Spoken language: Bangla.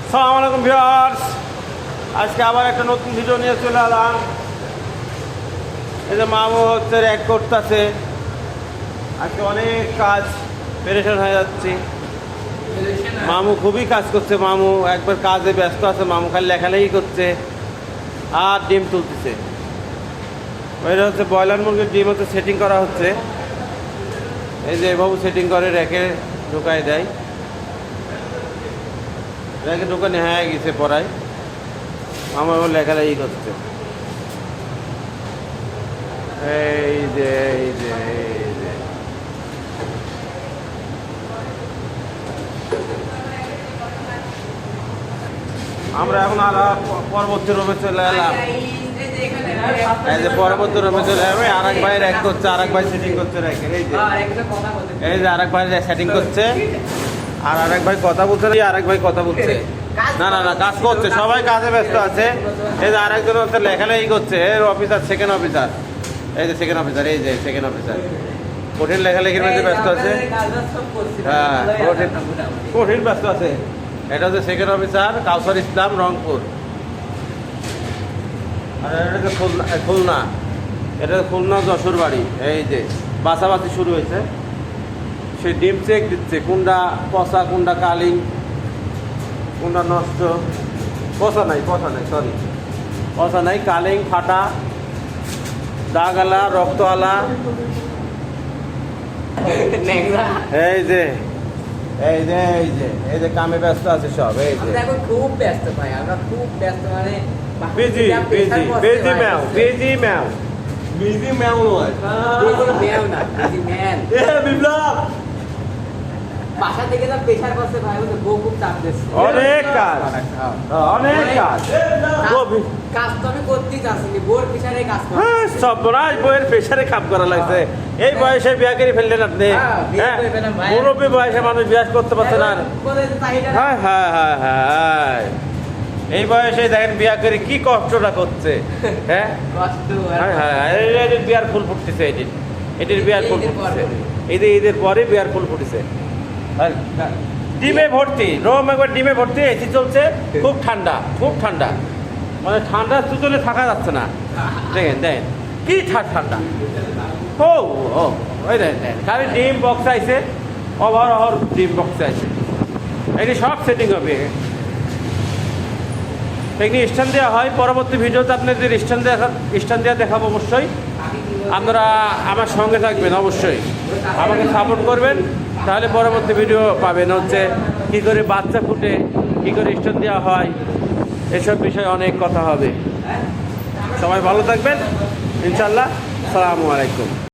আসসালামু আলাইকুম ভিউয়ার্স, আজকে আবার একটা নতুন ভিডিও নিয়ে চলে এলাম। এই যে মামু হচ্ছে র্যাক করতেছে, আজকে অনেক কাজ, পেরেশান হয়ে যাচ্ছি। মামু খুবই কাজ করছে, মামু একবার কাজে ব্যস্ত আছে, মামু খালি লেখালেখি করছে আর ডিম তুলতেছে। ওইটা হচ্ছে ব্রয়লার মুরগির ডিম হচ্ছে সেটিং করা হচ্ছে। এই যে এভাবে সেটিং করে র্যাকে ঢুকাই দেয়, র্যাকে ঢুকানো হয়ে গেছে পড়ায়, আমার লেখালেখি করছে। এই যে এই যে এই যে আমরা এখন আর পরবর্তী রুমে চলে এলাম। এই যে পরবর্তী রুমে চলে এলাম, আর এক ভাই র্যাক করছে, আর এক ভাই সেটিং করছে র্যাকের। এই যে আর এক ভাই সেটিং করছে, আর আরেক ভাই কথা বলছে, আরেক ভাই কথা বলছে। না না না, কাজ করছে, সবাই কাজে ব্যস্ত আছে। এই যে আরেকজন হচ্ছে লেখালেখি করছে, এর অফিসার, সেকেন্ড অফিসার। এই যে সেকেন্ড অফিসার, এই যে সেকেন্ড অফিসার কঠিন লেখালেখির মধ্যে ব্যস্ত আছে। হ্যাঁ, কঠিন ব্যস্ত আছে। এটা হচ্ছে সেকেন্ড অফিসার কাউসার ইসলাম, রংপুর। আর এটা হচ্ছে খুলনা, এটা খুলনা যশোর বাড়ি। এই যে বাছাবাছি শুরু হয়েছে, সে ডিম চেক দিচ্ছে, কোনটা পচা, কোনটা কালিং, কোনটা নষ্ট। পচা নাই সরি, পচা নাই, কালিং, ফাটা, দাগালা, রক্তওয়ালা। এই যে এই যে এই যে এই যে কামে ব্যস্ত আছে সব। এই যে খুব ব্যস্ত ভাই, আমরা খুব ব্যস্ত, মানে বিজি বিজি বিজি ম্যাও, বিজি ম্যাও, বিজি ম্যাও নয়, ম্যাও না, বিজি ম্যান। এ বিপ্লব বাসা থেকে যা প্রেশার করছে ভাই, ওদের বউ খুব চাপ দিচ্ছে, অনেক কাজ, অনেক কাজ। কাজ তো আমি করতেই চাচ্ছি, বোর প্রেশারে কাজ করে। সব বড়াই বইয়ের প্রেশারে কাম করা লাগছে। এই বয়সে বিয়া করে ফেললেন আপনি। মুরব্বী বয়সে মানুষ বিয়া করতে পারছে না। হ্যাঁ হ্যাঁ হ্যাঁ হ্যাঁ, এই বয়সে দেখেন বিয়া করে কি কষ্টটা করছে। হ্যাঁ এদের বিয়ার ফুল ফুটতেছে, এটির বিয়ার ফুল ফুটতেছে, ঈদের পরে বিয়ার ফুল ফুটেছে। ডিমে ভর্তি, রোম একবার ডিমে ভর্তি, এসি চলছে, খুব ঠান্ডা, খুব ঠান্ডা, মানে ঠান্ডা চলে থাকা যাচ্ছে না। দেখেন দেখেন কি ঠান্ডা। ও ও ওই দেখেন খালি ডিম বক্স আইছে, অহর ডিম বক্স আছে। এটি সব সেটিং হবে, এখানে স্ট্যান্ড দেওয়া হয়। পরবর্তী ভিডিওতে আপনাদের স্ট্যান্ড দেওয়া দেখাবো অবশ্যই। আপনারা আমার সঙ্গে থাকবেন, অবশ্যই আমাকে সাপোর্ট করবেন, তাহলে পরবর্তী ভিডিও পাবেন। হচ্ছে কী করে বাচ্চা ফুটে, কী করে স্ট্যান্ড দেওয়া হয়, এসব বিষয়ে অনেক কথা হবে। সবাই ভালো থাকবেন ইনশাল্লাহ। আসসালামু আলাইকুম।